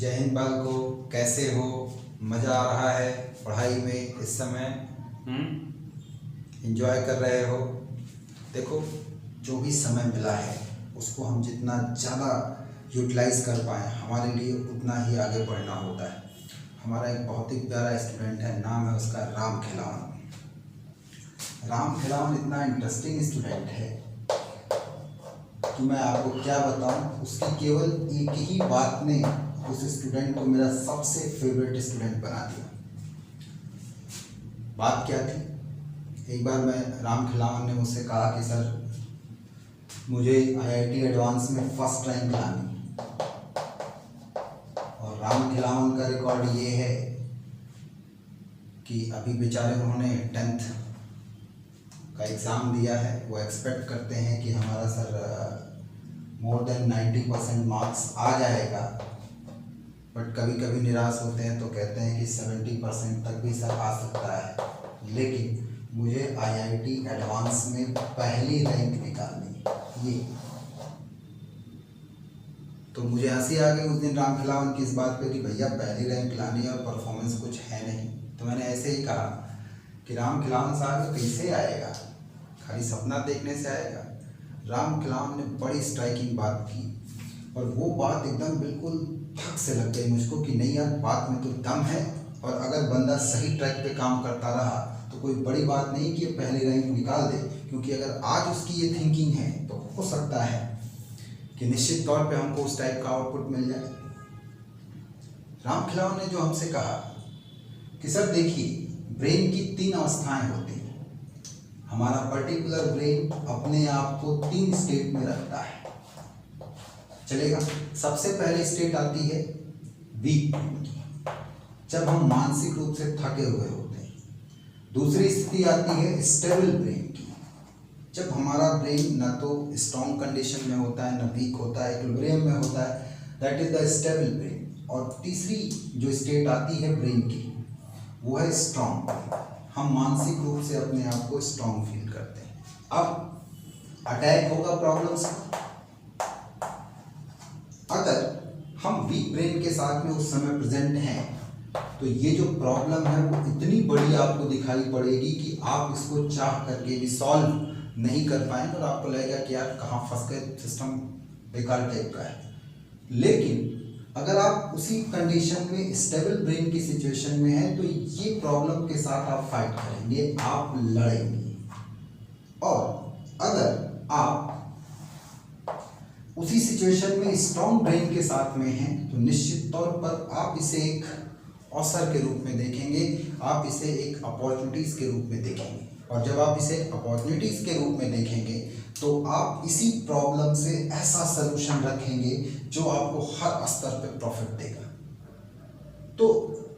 जय हिंद बालको, कैसे हो? मज़ा आ रहा है पढ़ाई में इस समय? एंजॉय कर रहे हो? देखो, जो भी समय मिला है उसको हम जितना ज़्यादा यूटिलाइज कर पाएँ हमारे लिए उतना ही आगे बढ़ना होता है। हमारा एक बहुत ही प्यारा स्टूडेंट है, नाम है उसका राम खिलावन। राम खिलावन इतना इंटरेस्टिंग स्टूडेंट है कि मैं आपको क्या बताऊं। उसकी केवल एक ही बात ने उस स्टूडेंट को मेरा सबसे फेवरेट स्टूडेंट बना दिया। बात क्या थी? एक बार राम खिलावन ने मुझसे कहा कि सर, मुझे IIT एडवांस में फर्स्ट रैंक लानी। और राम खिलावन का रिकॉर्ड ये है कि अभी बेचारे उन्होंने 10th का एग्ज़ाम दिया है। वो एक्सपेक्ट करते हैं कि हमारा सर मोर देन 90% मार्क्स आ जाएगा, बट कभी कभी निराश होते हैं तो कहते हैं कि 70% तक भी सर आ सकता है। लेकिन मुझे IIT एडवांस में पहली रैंक निकालनी, ये तो मुझे हंसी आ गई उस दिन राम खिलावन की इस बात पे कि भैया पहली रैंक लानी और परफॉर्मेंस कुछ है नहीं। तो मैंने ऐसे ही कहा कि राम खिलावन साहब कैसे आएगा, खाली सपना देखने से आएगा? राम खिलावन ने बड़ी स्ट्राइकिंग बात की और वो बात एकदम बिल्कुल धक से लग गई मुझको कि नहीं यार, बात में तो दम है। और अगर बंदा सही ट्रैक पे काम करता रहा तो कोई बड़ी बात नहीं कि पहली रैंक निकाल दे, क्योंकि अगर आज उसकी ये थिंकिंग है तो हो सकता है कि निश्चित तौर पे हमको उस टाइप का आउटपुट मिल जाए। राम खिलावन ने जो हमसे कहा कि सर देखिए, ब्रेन की 3 अवस्थाएं होती हैं। हमारा पर्टिकुलर ब्रेन अपने आप को 3 स्टेट में रखता है, चलेगा? सबसे पहले स्टेट आती है वीक ब्रेन की, जब हम मानसिक रूप से थके हुए होते हैं। दूसरी स्थिति आती है स्टेबल ब्रेन की, जब हमारा ब्रेन ना तो स्ट्रॉन्ग कंडीशन में होता है ना वीक होता है, इक्विलिब्रियम में होता है, that is the stable brain. और तीसरी जो स्टेट आती है ब्रेन की, वो है स्ट्रॉन्ग। हम मानसिक रूप से अपने आप को स्ट्रॉन्ग फील करते हैं। अब अटैक होगा प्रॉब्लम्स का, अगर हम वीक ब्रेन के साथ में उस समय प्रेजेंट हैं तो ये जो प्रॉब्लम है वो इतनी बड़ी आपको दिखाई पड़ेगी कि आप इसको चाह करके भी सॉल्व नहीं कर पाएंगे और आपको लगेगा कि यार कहाँ फंस गए, सिस्टम बेकार टाइप का है। लेकिन अगर आप उसी कंडीशन में स्टेबल ब्रेन की सिचुएशन में हैं तो ये प्रॉब्लम के साथ आप फाइट करेंगे, आप लड़ेंगे। और अगर आप उसी सिचुएशन में स्ट्रॉन्ग ब्रेन के साथ में हैं तो निश्चित तौर पर आप इसे एक अवसर के रूप में देखेंगे, आप इसे एक अपॉर्चुनिटीज़ के रूप में देखेंगे। और जब आप इसे अपॉर्चुनिटीज़ के रूप में देखेंगे तो आप इसी प्रॉब्लम से ऐसा सलूशन रखेंगे जो आपको हर स्तर पे प्रॉफिट देगा। तो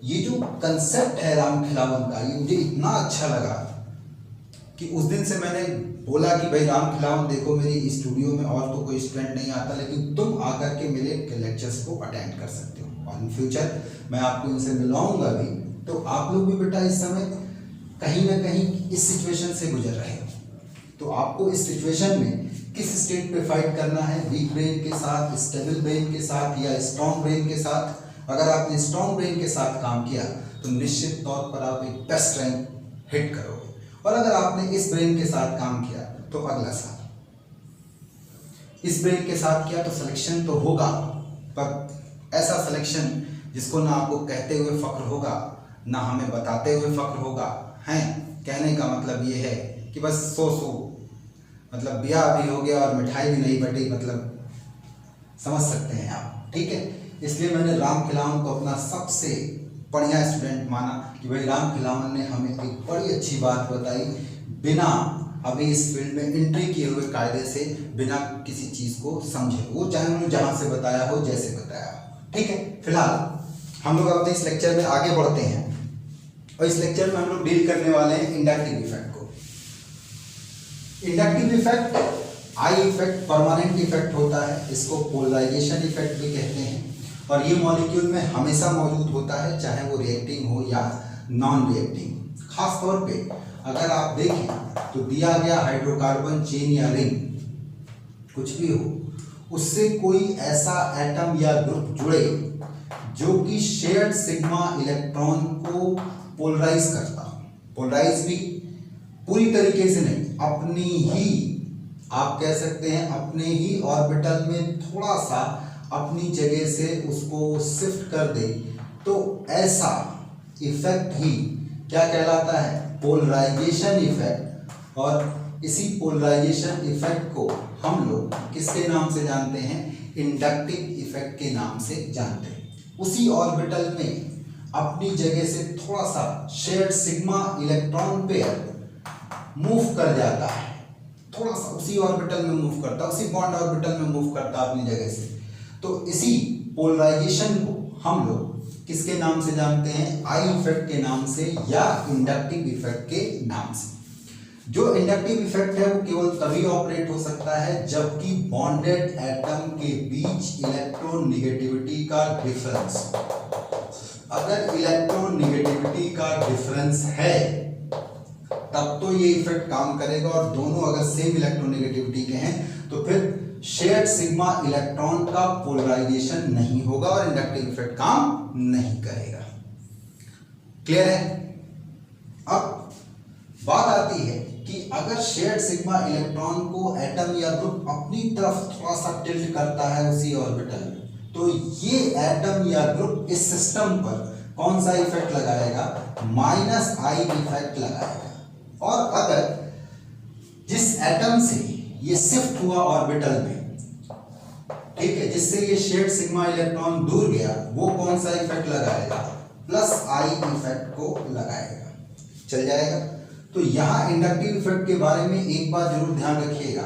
ये जो कंसेप्ट है राम खिलावन का, ये मुझे इतना अच्छा लगा कि उस दिन से मैंने बोला कि भाई राम खिलावन देखो, मेरी स्टूडियो में और तो कोई स्टूडेंट नहीं आता, लेकिन तुम आकर के मेरे लेक्चर्स को अटेंड कर सकते हो और इन फ्यूचर मैं आपको इनसे मिलवाऊंगा भी। तो आप लोग भी बेटा इस समय कहीं ना कहीं इस सिचुएशन से गुजर रहे हो, तो आपको इस सिचुएशन में किस स्टेट पे फाइट करना है, वीक ब्रेन के साथ, स्टेबल ब्रेन के साथ या स्ट्रॉन्ग ब्रेन के साथ। अगर आपने स्ट्रॉन्ग ब्रेन के साथ काम किया तो निश्चित तौर पर आप एक बेस्ट रैंक हिट करोगे। और अगर आपने इस ब्रेन के साथ काम किया तो अगला साल इस ब्रेन के साथ किया तो सिलेक्शन तो होगा, पर ऐसा सिलेक्शन जिसको ना आपको कहते हुए फक्र होगा ना हमें बताते हुए फक्र होगा। हैं, कहने का मतलब ये है कि बस सो मतलब ब्याह भी हो गया और मिठाई भी नहीं बटी, मतलब समझ सकते हैं आप, ठीक है? इसलिए मैंने राम खिलावन को अपना सबसे बढ़िया स्टूडेंट माना कि भाई राम खिलावन ने हमें एक बड़ी अच्छी बात बताई, बिना अभी इस फील्ड में एंट्री किए हुए कायदे से, बिना किसी चीज़ को समझे, वो चाहे उन्होंने जहाँ से बताया हो, जैसे बताया हो, ठीक है? फिलहाल हम लोग अपने इस लेक्चर में आगे बढ़ते हैं और इस लेक्चर में हम लोग डील करने वाले हैं इंडक्टिव इफेक्ट को। Inductive effect I effect permanent effect होता है, इसको पोलराइजेशन इफेक्ट भी कहते हैं और ये मॉलिक्यूल में हमेशा मौजूद होता है, चाहे वो रिएक्टिंग हो या नॉन रिएक्टिंग। खास तौर पे अगर आप देखें तो दिया गया हाइड्रोकार्बन चेन या रिंग कुछ भी हो, उससे कोई ऐसा एटम या ग्रुप जुड़े जो कि शेयर्ड सिग्मा इलेक्ट्रॉन को पोलराइज करता हो। पोलराइज भी पूरी तरीके से नहीं, अपनी ही, आप कह सकते हैं अपने ही ऑर्बिटल में थोड़ा सा अपनी जगह से उसको शिफ्ट कर दे, तो ऐसा इफेक्ट ही क्या कहलाता है? Polarisation effect. और इसी पोलराइजेशन इफेक्ट को हम लोग किसके नाम से जानते हैं? इंडक्टिव इफेक्ट के नाम से जानते हैं। उसी ऑर्बिटल में अपनी जगह से थोड़ा सा shared sigma electron pair move कर जाता है, थोड़ा सा उसी ऑर्बिटल में मूव करता है, उसी बॉन्ड ऑर्बिटल में मूव करता है अपनी जगह से। तो इसी पोलराइजेशन को हम लोग किसके नाम से जानते हैं? आई इफेक्ट के नाम से या इंडक्टिव इफेक्ट के नाम से। जो इंडक्टिव इफेक्ट है वो केवल तभी ऑपरेट हो सकता है जबकि बॉन्डेड एटम के बीच इलेक्ट्रोनेगेटिविटी का डिफरेंस, अगर इलेक्ट्रोनेगेटिविटी का डिफरेंस है तब तो ये इफेक्ट काम करेगा, और दोनों अगर सेम इलेक्ट्रोनेगेटिविटी के हैं तो फिर शेयर्ड सिग्मा इलेक्ट्रॉन का पोलराइजेशन नहीं होगा और इंडक्टिव इफेक्ट काम नहीं करेगा। क्लियर है? अब बात आती है कि अगर शेयर्ड सिग्मा इलेक्ट्रॉन को एटम या ग्रुप अपनी तरफ थोड़ा सा टिल्ट करता है उसी ऑर्बिटल में, तो ये एटम या ग्रुप इस सिस्टम पर कौन सा इफेक्ट लगाएगा? माइनस आई इफेक्ट लगाएगा। और अगर जिस एटम से ये शिफ्ट हुआ ऑर्बिटल में, ठीक है, जिससे ये शेयर्ड सिग्मा इलेक्ट्रॉन दूर गया, वो कौन सा इफेक्ट लगाएगा? प्लस आई इफेक्ट को लगाएगा। चल जाएगा? तो यहां इंडक्टिव इफेक्ट के बारे में एक बात जरूर ध्यान रखिएगा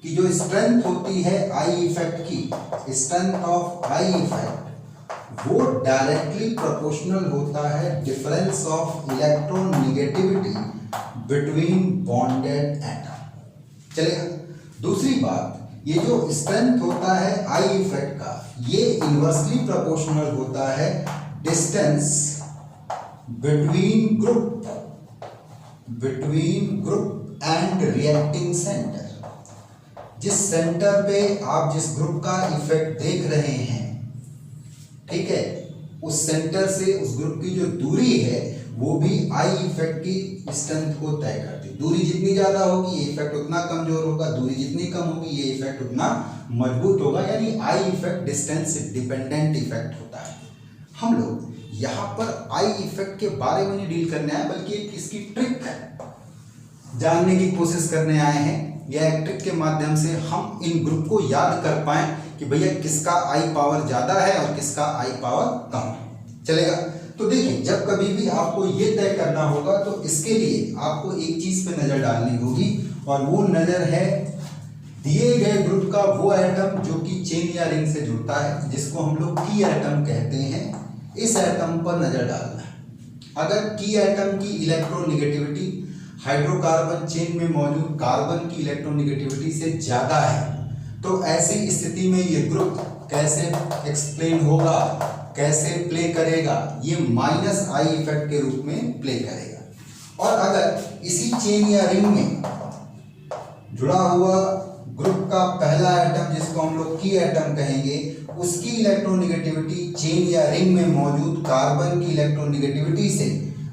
कि जो स्ट्रेंथ होती है आई इफेक्ट की, स्ट्रेंथ ऑफ आई इफेक्ट, वो डायरेक्टली प्रोपोर्शनल होता है difference of electronegativity between bonded atom. चलेगा? दूसरी बात, ये जो स्ट्रेंथ होता है आई इफेक्ट का, ये इनवर्सली प्रोपोर्शनल होता है distance between group and reacting centre. जिस सेंटर पे आप जिस ग्रुप का इफेक्ट देख रहे हैं, ठीक है, उस सेंटर से उस ग्रुप की जो दूरी है वो भी आई इफेक्ट की स्ट्रेंथ को तय करती है। दूरी जितनी ज्यादा होगी ये इफेक्ट उतना कमजोर होगा, दूरी जितनी कम होगी ये इफेक्ट उतना मजबूत होगा। यानी I effect distance dependent effect होता है। हम लोग यहाँ पर आई इफेक्ट के बारे में नहीं डील करने आए, बल्कि इसकी ट्रिक जानने की कोशिश करने आए हैं। यह एक ट्रिक के माध्यम से हम इन ग्रुप को याद कर पाए कि भैया किसका आई पावर ज्यादा है और किसका आई पावर कम है। चलेगा? तो देखिए, जब कभी भी आपको ये तय करना होगा तो इसके लिए आपको एक चीज पे नजर डालनी होगी, और वो नजर है दिए गए ग्रुप का वो एटम जो कि चेन या रिंग से जुड़ता है, जिसको हम लोग की एटम कहते हैं। इस एटम पर नजर डालना है। अगर की एटम की इलेक्ट्रोनेगेटिविटी हाइड्रोकार्बन चेन में मौजूद कार्बन की इलेक्ट्रोनेगेटिविटी से ज्यादा है, तो ऐसी स्थिति में ये ग्रुप कैसे एक्सप्लेन होगा, कैसे प्ले करेगा? ये माइनस आई इफेक्ट के रूप में प्ले करेगा। और अगर इसी चेन या रिंग में जुड़ा हुआ ग्रुप का पहला एटम, जिसको हम लोग की एटम कहेंगे, उसकी इलेक्ट्रोनेगेटिविटी चेन या रिंग में मौजूद कार्बन की इलेक्ट्रोनेगेटिविटी से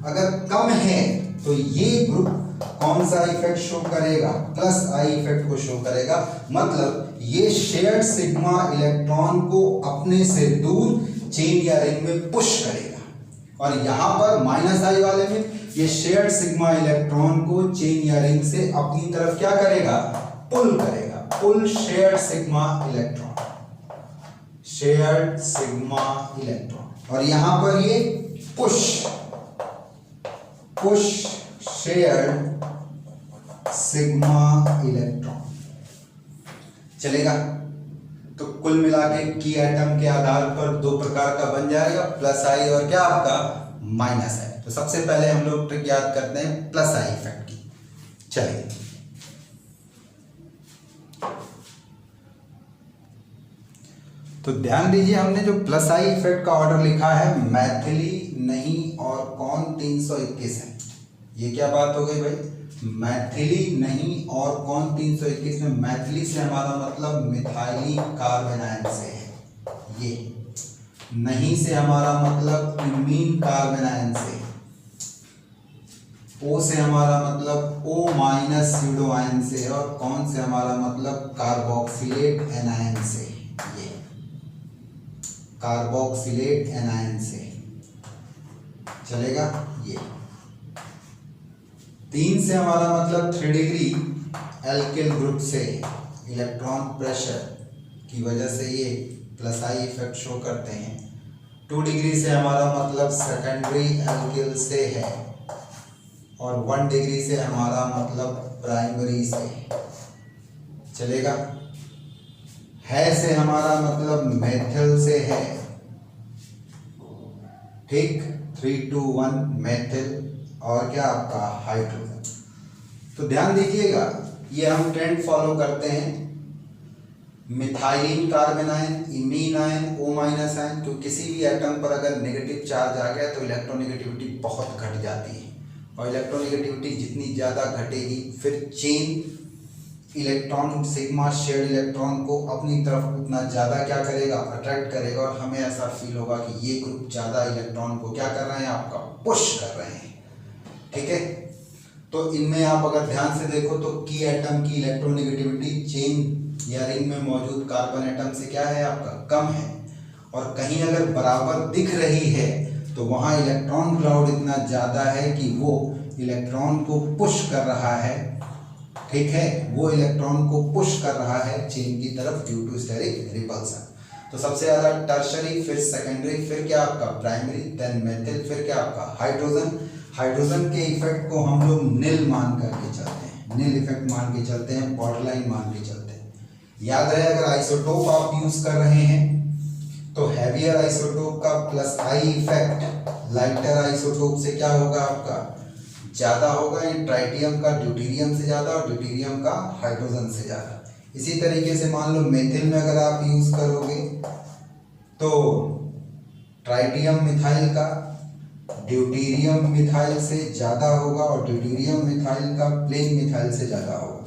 अगर कम है, तो ये ग्रुप कौन सा इफेक्ट शो करेगा? प्लस आई इफेक्ट को शो करेगा। मतलब ये शेयर्ड सिग्मा इलेक्ट्रॉन को अपने से दूर चेन या रिंग में पुश करेगा। और यहां पर माइनस आई वाले में ये शेयर्ड सिग्मा इलेक्ट्रॉन को चेन या रिंग से अपनी तरफ क्या करेगा? पुल करेगा। Pull shared sigma electron, shared sigma electron. और यहां पर ये पुश शेयर्ड सिग्मा इलेक्ट्रॉन। चलेगा? तो कुल मिला के की एटम के आधार पर दो प्रकार का बन जाएगा, प्लस आई और क्या आपका माइनस आई। तो सबसे पहले हम लोग ट्रिक याद करते हैं प्लस आई इफेक्ट की। चलिए, तो ध्यान दीजिए, हमने जो प्लस आई इफेक्ट का ऑर्डर लिखा है मैथिली नहीं और कौन 321 है। ये क्या बात हो गई भाई? मैथिली नहीं और कौन 321 में मैथिली से हमारा मतलब मिथाइली कार्बेनाइन से है। ये नहीं से हमारा मतलब इमीन कार्बन आयन से, O से हमारा मतलब O माइनस स्यूडो आयन से, और कौन से हमारा मतलब कार्बोक्सिलेट एनायन से, ये कार्बोक्सिलेट एनायन से चलेगा। ये 3 से हमारा मतलब 3 डिग्री एल्किल ग्रुप से, इलेक्ट्रॉन प्रेशर की वजह से ये प्लस आई इफेक्ट शो करते हैं। 2 डिग्री से हमारा मतलब सेकेंडरी एल्किल से है, और 1 डिग्री से हमारा मतलब प्राइमरी से चलेगा। है से हमारा मतलब मेथिल से है, ठीक, 3 to 1 मेथिल, और क्या आपका हाइड्रोजन। तो ध्यान दीजिएगा, ये हम ट्रेंड फॉलो करते हैं, methylene carbon ion, imine ion, O minus ion. तो किसी भी एटम पर अगर नेगेटिव चार्ज आ गया तो इलेक्ट्रोनेगेटिविटी बहुत घट जाती है, और इलेक्ट्रोनेगेटिविटी जितनी ज़्यादा घटेगी फिर chain electron sigma shared electron को अपनी तरफ उतना ज़्यादा क्या करेगा, अट्रैक्ट करेगा, और हमें ऐसा फील होगा कि ये ग्रुप ज़्यादा इलेक्ट्रॉन को क्या कर रहे हैं, आपका पुश कर रहे हैं। ठीक है, तो इनमें आप अगर ध्यान से देखो तो की एटम की इलेक्ट्रोनेगेटिविटी चेन या रिंग में मौजूद कार्बन एटम से क्या है, आपका कम है, और कहीं अगर बराबर दिख रही है तो वहाँ इलेक्ट्रॉन क्लाउड इतना ज़्यादा है कि वो इलेक्ट्रॉन को पुश कर रहा है। ठीक है, वो इलेक्ट्रॉन को पुश कर रहा है चेन की तरफ ड्यू टू स्टेरिक रिपल्सन। तो सबसे ज़्यादा टर्शरी, फिर सेकेंडरी, फिर क्या आपका प्राइमरी, देन मेथिल, फिर क्या आपका हाइड्रोजन। हाइड्रोजन के इफेक्ट को हम लोग नील मान करके चलते हैं, नील इफेक्ट मान के चलते हैं, बॉर्डरलाइन मान के चलते हैं। याद रहे, अगर आइसोटोप आप यूज कर रहे हैं तो हैवियर आइसोटोप का plus I effect lighter isotope से क्या होगा, आपका ज़्यादा होगा। ये ट्राइटियम का ड्यूटेरियम से ज़्यादा, और ड्यूटेरियम का हाइड्रोजन से ज़्यादा। इसी तरीके से मान लो मेथिल में अगर आप यूज़ करोगे तो ट्राइटियम मिथाइल का ड्यूटेरियम मिथाइल से ज़्यादा होगा, और ड्यूटेरियम मिथाइल का प्लेन मिथाइल से ज़्यादा होगा।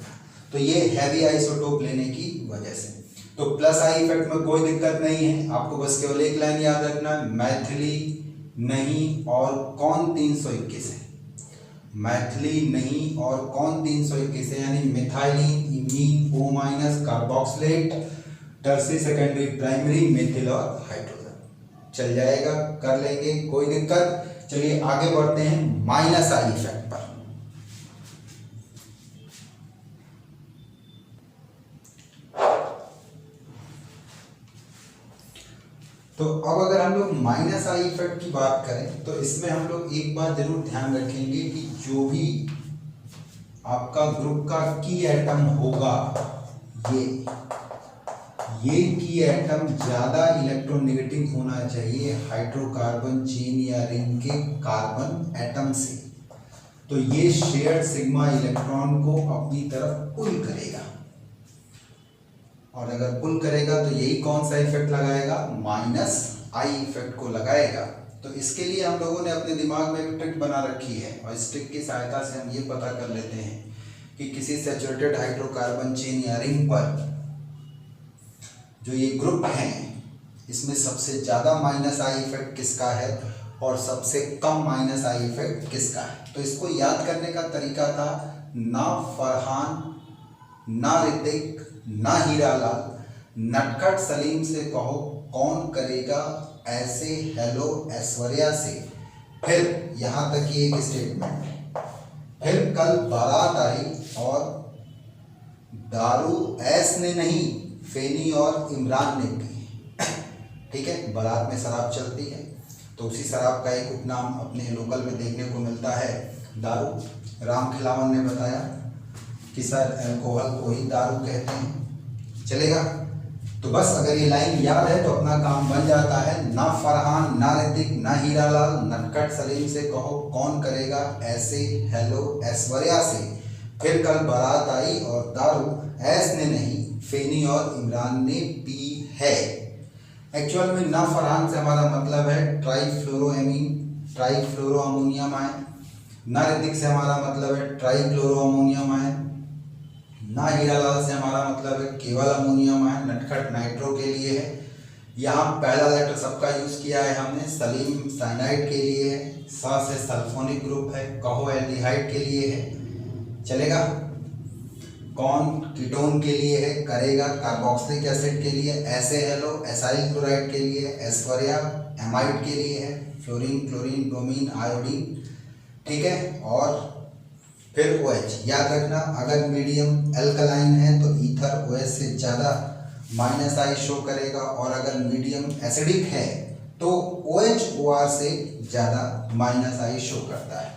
तो ये हैवी आइसोटोप लेने की वजह से। तो प्लस आई इफेक्ट में कोई दिक्कत नहीं है, आपको बस केवल एक लाइन याद रखना, मैथिली नहीं और कौन 321 है, मैथिली नहीं और कौन 321 है, यानी methylene, imine, O minus, carboxylate, tertiary, secondary, primary, methyl और हाइड्रोजन। चल जाएगा, कर लेंगे, कोई दिक्कत। चलिए आगे बढ़ते हैं माइनस आई इफेक्ट पर। तो अब अगर हम लोग माइनस आई इफेक्ट की बात करें तो इसमें हम लोग एक बात जरूर ध्यान रखेंगे कि जो भी आपका ग्रुप का की एटम होगा, ये की एटम ज़्यादा इलेक्ट्रोनेगेटिव होना चाहिए हाइड्रोकार्बन चेन या रिंग के कार्बन एटम से। तो ये शेयर्ड सिग्मा इलेक्ट्रॉन को अपनी तरफ पुल करेगा, और अगर पुल करेगा तो यही कौन सा इफेक्ट लगाएगा, माइनस आई इफेक्ट को लगाएगा। तो इसके लिए हम लोगों ने अपने दिमाग में एक ट्रिक बना रखी है, और इस ट्रिक की सहायता से हम ये पता कर लेते हैं कि किसी सैचुरेटेड हाइड्रोकार्बन चेन या रिंग पर जो ये ग्रुप हैं, इसमें सबसे ज़्यादा माइनस आई इफेक्ट किसका है और सबसे कम माइनस आई इफेक्ट किसका है। तो इसको याद करने का तरीका था, ना फरहान, ना ऋतिक, ना हीरालाल, नटखट सलीम से कहो कौन करेगा ऐसे हेलो ऐश्वर्या से। फिर यहाँ तक ये एक स्टेटमेंट है। फिर कल बारात आई और दारू ऐस ने नहीं, फेनी और इमरान ने पी। ठीक है, बारात में शराब चलती है तो उसी शराब का एक उपनाम अपने लोकल में देखने को मिलता है, दारू। राम खिलावन ने बताया कि सर अल्कोहल को ही दारू कहते हैं, चलेगा। तो बस अगर ये लाइन याद है तो अपना काम बन जाता है। ना फरहान, ना ऋतिक, ना हीरालाल, नटखट सलीम से कहो कौन करेगा ऐसे हेलो ऐश्वर्या से। फिर कल बारात आई और दारू ऐस ने नहीं, फेनी और इमरान ने पी है। एक्चुअल में ना फरहान से हमारा मतलब है ट्राईफ्लोरोएमीन, ट्राईफ्लोरोअमोनियम आयन। ना ऋतिक से हमारा मतलब है ट्राईक्लोरोअमोनियम आयन। ना हीरालाल से हमारा मतलब है केवल अमोनियम आयन, नटखट नाइट्रो के लिए है। यहाँ पहला लेटर सबका यूज किया है हमने, सलीम साइनाइड के लिए है, सा से सल्फोनिक ग्रुप है, कहो एल्डिहाइड के लिए है, चलेगा। कौन कीटोन के लिए है, करेगा कार्बोक्सिलिक एसिड के लिए, ऐसे हेलो एसाइल क्लोराइड के लिए, एस्कोरिया एमाइड के लिए है, फ्लोरीन क्लोरीन ब्रोमीन आयोडीन, ठीक है। और फिर OH याद रखना, अगर मीडियम एल्कलाइन है तो ईथर OH से ज़्यादा -I शो करेगा, और अगर मीडियम एसिडिक है तो OH OR से ज़्यादा -I शो करता है।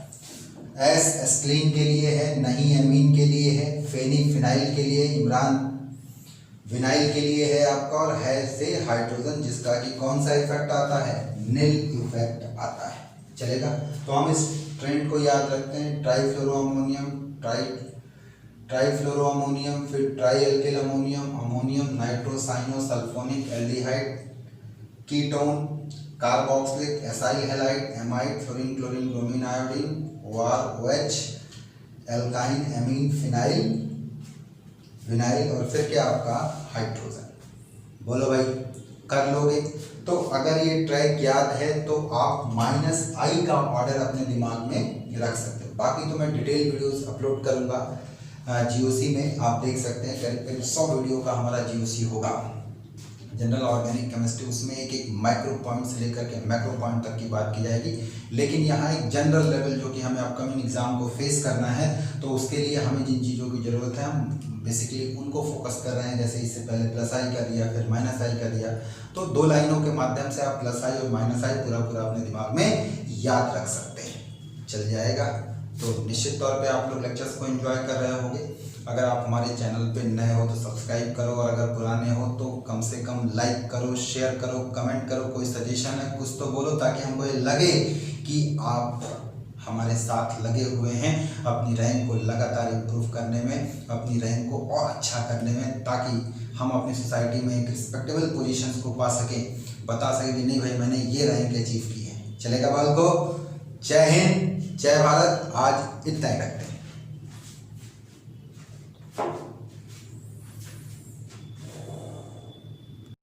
एस एस्क्लीन के लिए है, नहीं एमीन के लिए है, फेनी फिनाइल के लिए, इमरान विनाइल के लिए है आपका, और है से हाइड्रोजन जिसका कि कौन सा इफेक्ट आता है, नील इफेक्ट आता है, चलेगा। तो हम इस ट्रेंड को याद रखते हैं, ट्राईफ्लोरोअमोनियम, ट्राईफ्लोरोअमोनियम, फिर tri alkyl ammonium, ammonium nitro cyano sulphonic aldehyde, ketone, carboxylic acyl halide, amide, fluorine chlorine bromine iodine, OR OH, alkyne amine phenyl, vinyl, और फिर क्या आपका हाइड्रोजन। बोलो भाई, कर लोगे? तो अगर ये ट्रैक याद है तो आप -I का ऑर्डर अपने दिमाग में रख सकते हो। बाकी तो मैं डिटेल वीडियोस अपलोड करूंगा GOC में, आप देख सकते हैं करीब करीब 100 वीडियो का हमारा GOC होगा, जनरल ऑर्गेनिक केमिस्ट्री। उसमें एक एक माइक्रो पॉइंट से लेकर के मैक्रो पॉइंट तक की बात की जाएगी, लेकिन यहाँ एक जनरल लेवल जो कि हमें अपकमिंग एग्जाम को फेस करना है, तो उसके लिए हमें जिन चीज़ों की ज़रूरत है हम बेसिकली उनको फोकस कर रहे हैं। जैसे इससे पहले +I का दिया, फिर -I का दिया, तो 2 लाइनों के माध्यम से आप +I और -I पूरा अपने दिमाग में याद रख सकते हैं, चल जाएगा। तो निश्चित तौर पे आप लोग लेक्चर्स को एंजॉय कर रहे होंगे। अगर आप हमारे चैनल पे नए हो तो सब्सक्राइब करो, और अगर पुराने हो तो कम से कम लाइक करो, शेयर करो, कमेंट करो, कोई सजेशन है कुछ तो बोलो, ताकि हमको ये लगे कि आप हमारे साथ लगे हुए हैं अपनी रैंक को लगातार इम्प्रूव करने में, अपनी रैंक को और अच्छा करने में, ताकि हम अपनी सोसाइटी में एक रिस्पेक्टेबल पोजीशंस को पा सकें, बता सकें कि नहीं भाई मैंने ये रैंक अचीव की है। चलेगा बाल को? जय हिंद, जय भारत। आज इतना ही रखते हैं।